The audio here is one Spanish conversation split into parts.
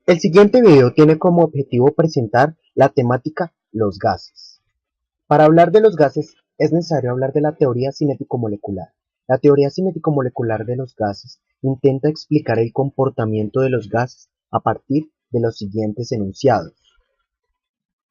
El siguiente video tiene como objetivo presentar la temática los gases. Para hablar de los gases es necesario hablar de la teoría cinético-molecular. La teoría cinético-molecular de los gases intenta explicar el comportamiento de los gases a partir de los siguientes enunciados.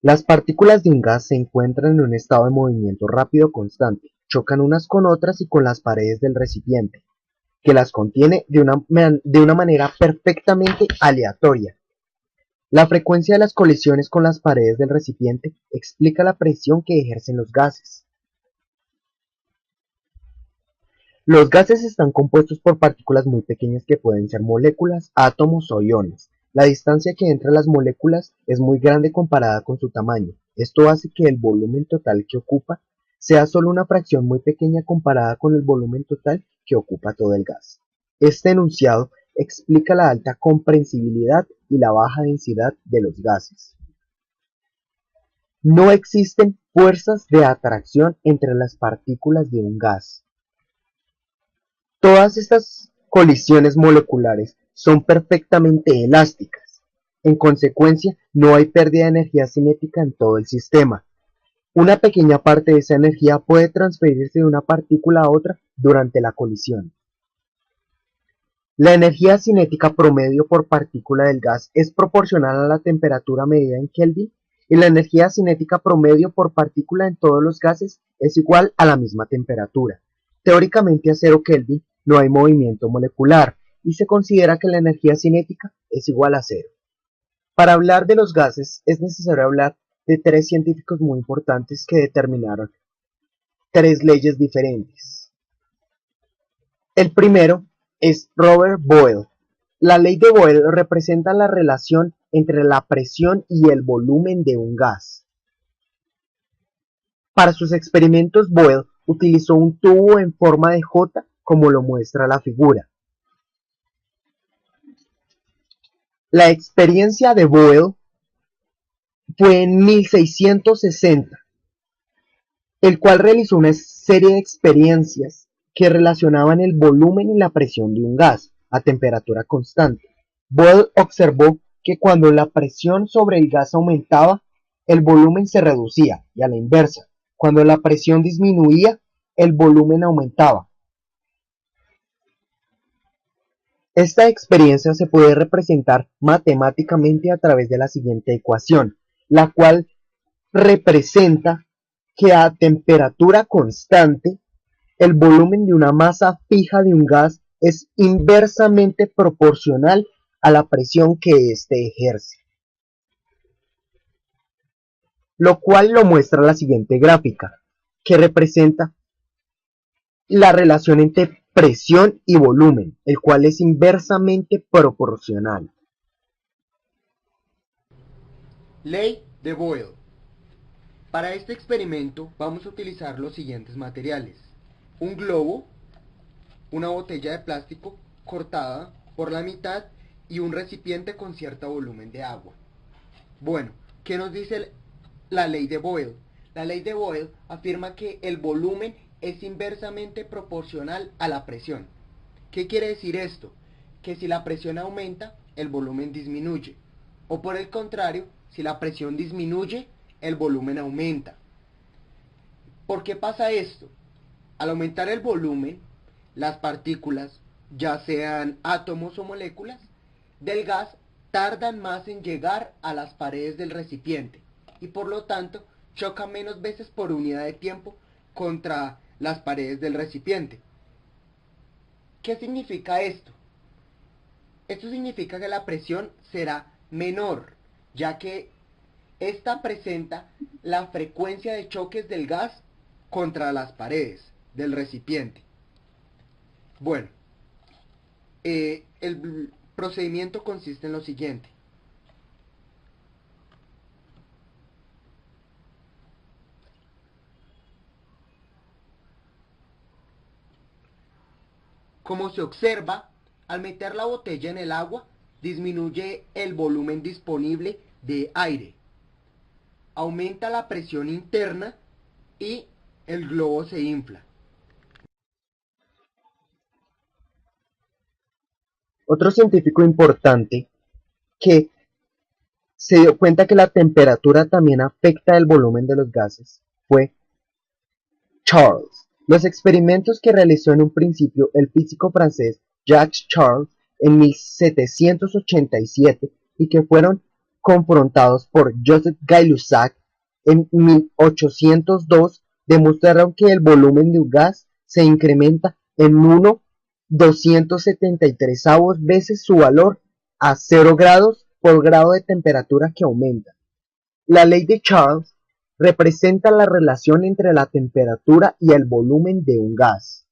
Las partículas de un gas se encuentran en un estado de movimiento rápido constante, chocan unas con otras y con las paredes del recipiente, que las contiene de una manera perfectamente aleatoria. La frecuencia de las colisiones con las paredes del recipiente explica la presión que ejercen los gases. Los gases están compuestos por partículas muy pequeñas que pueden ser moléculas, átomos o iones. La distancia que hay entre las moléculas es muy grande comparada con su tamaño. Esto hace que el volumen total que ocupa sea solo una fracción muy pequeña comparada con el volumen total que ocupa todo el gas. Este enunciado explica la alta compresibilidad y la baja densidad de los gases. No existen fuerzas de atracción entre las partículas de un gas. Todas estas colisiones moleculares son perfectamente elásticas. En consecuencia, no hay pérdida de energía cinética en todo el sistema. Una pequeña parte de esa energía puede transferirse de una partícula a otra durante la colisión. La energía cinética promedio por partícula del gas es proporcional a la temperatura medida en Kelvin y la energía cinética promedio por partícula en todos los gases es igual a la misma temperatura. Teóricamente a 0 Kelvin no hay movimiento molecular y se considera que la energía cinética es igual a 0. Para hablar de los gases es necesario hablar de tres científicos muy importantes que determinaron tres leyes diferentes. El primero es Robert Boyle. La ley de Boyle representa la relación entre la presión y el volumen de un gas. Para sus experimentos, Boyle utilizó un tubo en forma de J, como lo muestra la figura. La experiencia de Boyle fue en 1660, el cual realizó una serie de experiencias que relacionaban el volumen y la presión de un gas a temperatura constante. Boyle observó que cuando la presión sobre el gas aumentaba, el volumen se reducía, y a la inversa, cuando la presión disminuía, el volumen aumentaba. Esta experiencia se puede representar matemáticamente a través de la siguiente ecuación, la cual representa que a temperatura constante, el volumen de una masa fija de un gas es inversamente proporcional a la presión que éste ejerce, lo cual lo muestra la siguiente gráfica, que representa la relación entre presión y volumen, el cual es inversamente proporcional. Ley de Boyle. Para este experimento vamos a utilizar los siguientes materiales: un globo, una botella de plástico cortada por la mitad y un recipiente con cierto volumen de agua. Bueno, ¿qué nos dice la ley de Boyle? La ley de Boyle afirma que el volumen es inversamente proporcional a la presión. ¿Qué quiere decir esto? Que si la presión aumenta, el volumen disminuye. O por el contrario, si la presión disminuye, el volumen aumenta. ¿Por qué pasa esto? Al aumentar el volumen, las partículas, ya sean átomos o moléculas, del gas tardan más en llegar a las paredes del recipiente y por lo tanto chocan menos veces por unidad de tiempo contra las paredes del recipiente. ¿Qué significa esto? Esto significa que la presión será menor, ya que esta presenta la frecuencia de choques del gas contra las paredes del recipiente. Bueno, el procedimiento consiste en lo siguiente. Como se observa, al meter la botella en el agua, disminuye el volumen disponible de aire, aumenta la presión interna y el globo se infla. Otro científico importante que se dio cuenta que la temperatura también afecta el volumen de los gases fue Charles. Los experimentos que realizó en un principio el físico francés Jacques Charles en 1787 y que fueron confrontados por Joseph Gay-Lussac en 1802 demostraron que el volumen de un gas se incrementa en 1,273 veces su valor a 0 grados por grado de temperatura que aumenta. La ley de Charles representa la relación entre la temperatura y el volumen de un gas.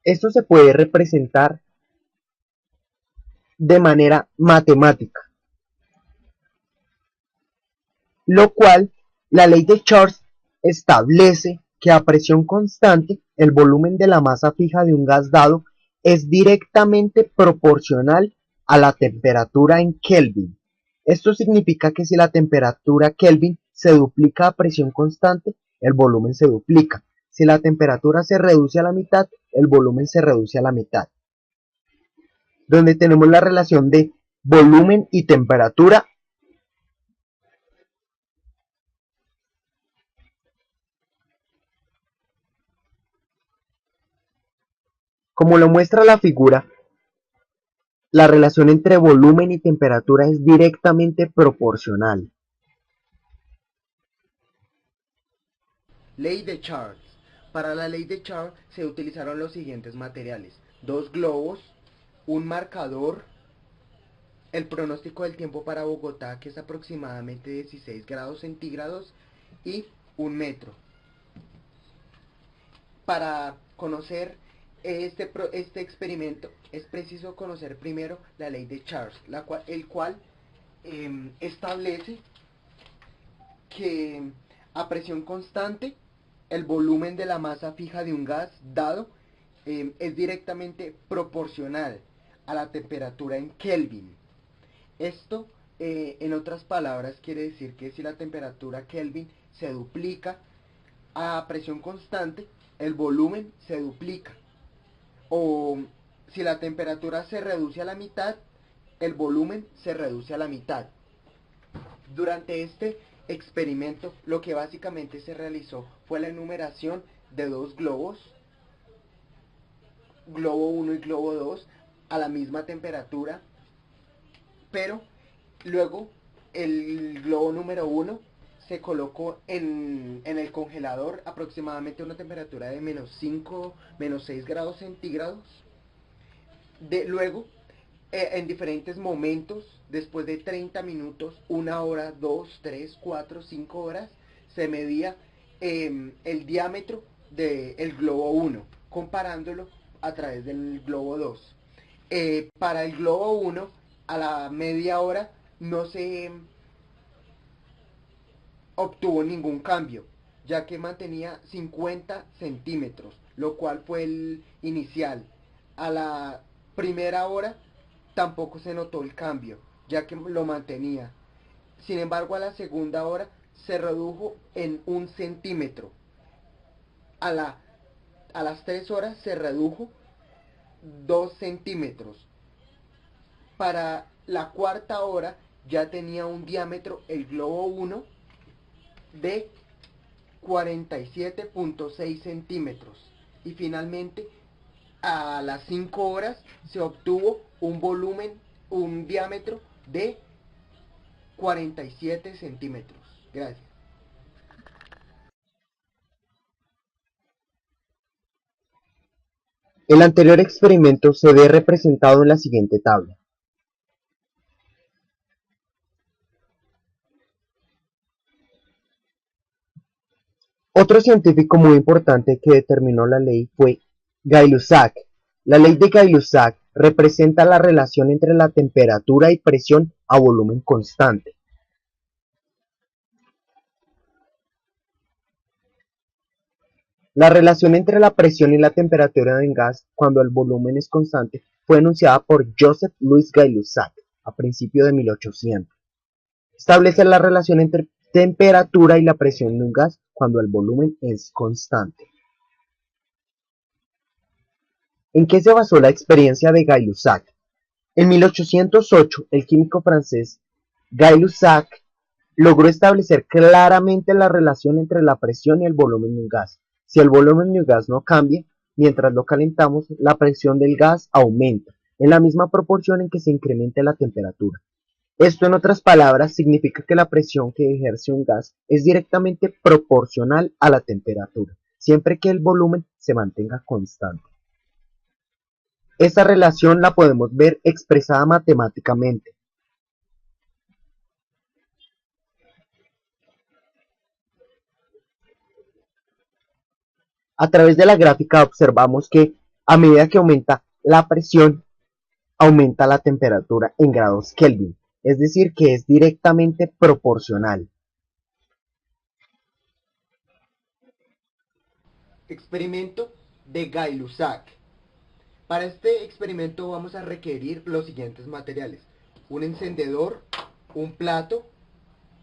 Esto se puede representar de manera matemática, lo cual la ley de Charles establece que a presión constante el volumen de la masa fija de un gas dado es directamente proporcional a la temperatura en Kelvin. Esto significa que si la temperatura Kelvin se duplica a presión constante, el volumen se duplica. Si la temperatura se reduce a la mitad, el volumen se reduce a la mitad. Donde tenemos la relación de volumen y temperatura. Como lo muestra la figura, la relación entre volumen y temperatura es directamente proporcional. Ley de Charles. Para la ley de Charles se utilizaron los siguientes materiales: dos globos, un marcador, el pronóstico del tiempo para Bogotá, que es aproximadamente 16 grados centígrados, y un metro. Para conocer este experimento es preciso conocer primero la ley de Charles, el cual establece que a presión constante el volumen de la masa fija de un gas dado es directamente proporcional a la temperatura en Kelvin. Esto, en otras palabras, quiere decir que si la temperatura Kelvin se duplica a presión constante, el volumen se duplica. O si la temperatura se reduce a la mitad, el volumen se reduce a la mitad. Durante este experimento, lo que básicamente se realizó fue la enumeración de dos globos, globo 1 y globo 2, a la misma temperatura, pero luego el globo número 1 se colocó en el congelador aproximadamente a una temperatura de -5, -6 grados centígrados. Luego, en diferentes momentos, después de 30 minutos, 1 hora, 2, 3, 4, 5 horas, se medía el diámetro del globo 1, comparándolo a través del globo 2. Para el globo 1, a la media hora no se obtuvo ningún cambio, ya que mantenía 50 centímetros, lo cual fue el inicial. A la primera hora tampoco se notó el cambio, ya que lo mantenía. Sin embargo, a la segunda hora se redujo en 1 centímetro. A las 3 horas se redujo 2 centímetros. Para la cuarta hora ya tenía un diámetro el globo 1 de 47.6 centímetros. Y finalmente, a las 5 horas se obtuvo un diámetro de 47 centímetros. Gracias. El anterior experimento se ve representado en la siguiente tabla. Otro científico muy importante que determinó la ley fue Gay-Lussac. La ley de Gay-Lussac representa la relación entre la temperatura y presión a volumen constante. La relación entre la presión y la temperatura de un gas cuando el volumen es constante fue enunciada por Joseph Louis Gay-Lussac a principios de 1800. Establece la relación entre temperatura y la presión de un gas cuando cuando el volumen es constante. ¿En qué se basó la experiencia de Gay-Lussac? En 1808, el químico francés Gay-Lussac logró establecer claramente la relación entre la presión y el volumen de un gas. Si el volumen de un gas no cambia, mientras lo calentamos, la presión del gas aumenta, en la misma proporción en que se incremente la temperatura. Esto, en otras palabras, significa que la presión que ejerce un gas es directamente proporcional a la temperatura, siempre que el volumen se mantenga constante. Esta relación la podemos ver expresada matemáticamente. A través de la gráfica observamos que a medida que aumenta la presión, aumenta la temperatura en grados Kelvin, es decir, que es directamente proporcional. Experimento de Gay-Lussac. Para este experimento vamos a requerir los siguientes materiales: un encendedor, un plato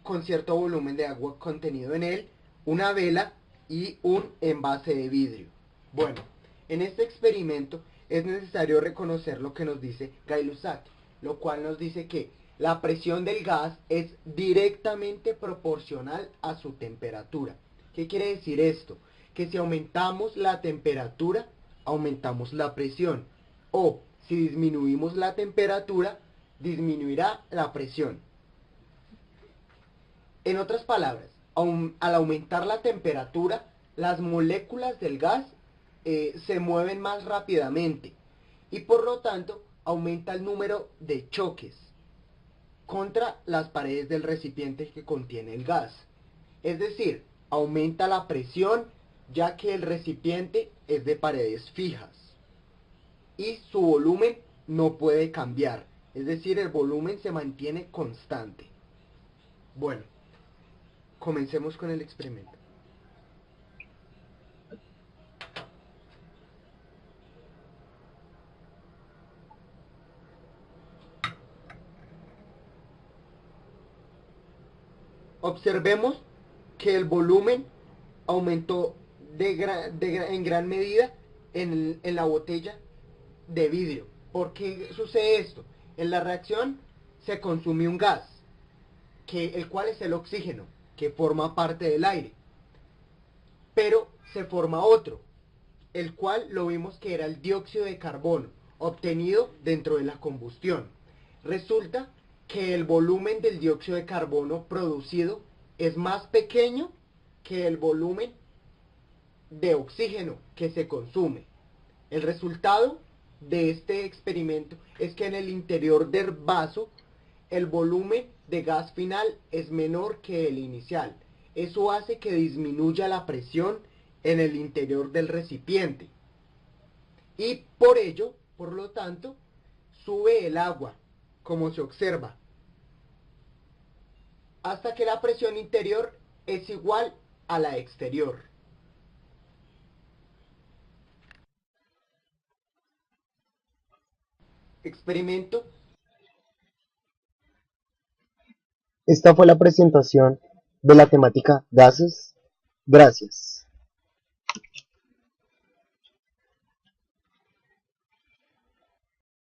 con cierto volumen de agua contenido en él, una vela y un envase de vidrio. Bueno, en este experimento es necesario reconocer lo que nos dice Gay-Lussac, lo cual nos dice que la presión del gas es directamente proporcional a su temperatura. ¿Qué quiere decir esto? Que si aumentamos la temperatura, aumentamos la presión, o si disminuimos la temperatura, disminuirá la presión. En otras palabras, al aumentar la temperatura, las moléculas del gas se mueven más rápidamente y por lo tanto aumenta el número de choques contra las paredes del recipiente que contiene el gas. Es decir, aumenta la presión ya que el recipiente es de paredes fijas y su volumen no puede cambiar. Es decir, el volumen se mantiene constante. Bueno, comencemos con el experimento. Observemos que el volumen aumentó en gran medida en la botella de vidrio. ¿Por qué sucede esto? En la reacción se consume un gas, el cual es el oxígeno, que forma parte del aire. Pero se forma otro, el cual lo vimos que era el dióxido de carbono, obtenido dentro de la combustión. Resulta que el volumen del dióxido de carbono producido es más pequeño que el volumen de oxígeno que se consume. El resultado de este experimento es que en el interior del vaso el volumen de gas final es menor que el inicial. Eso hace que disminuya la presión en el interior del recipiente. Y por ello, por lo tanto, sube el agua, como se observa, hasta que la presión interior es igual a la exterior. Experimento. Esta fue la presentación de la temática gases. Gracias.